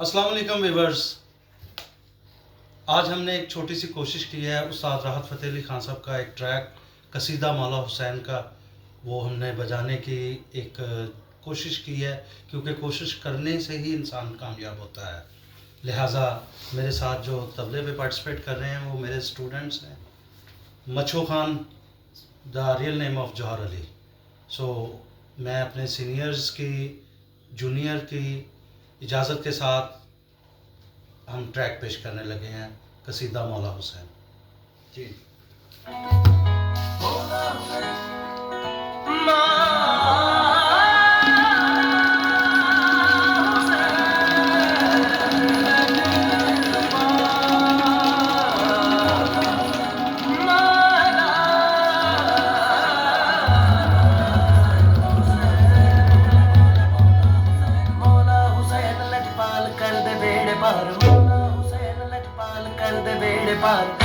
अस्सलाम वालेकुम व्यूअर्स। आज हमने एक छोटी सी कोशिश की है उस्ताद राहत फ़तेह अली खान साहब का एक ट्रैक कसीदा मौला हुसैन का, वो हमने बजाने की एक कोशिश की है, क्योंकि कोशिश करने से ही इंसान कामयाब होता है। लिहाजा मेरे साथ जो तबले पे पार्टिसिपेट कर रहे हैं वो मेरे स्टूडेंट्स हैं। Machho Khan, the real name of Jauhar Ali. So मैं अपने सीनियर्स की, जूनियर की इजाज़त के साथ हम ट्रैक पेश करने लगे हैं कसीदा मौला हुसैन जी। कर दे बेड़े पार, मौला हुसैन लजपाल कर दे बेड़े पार।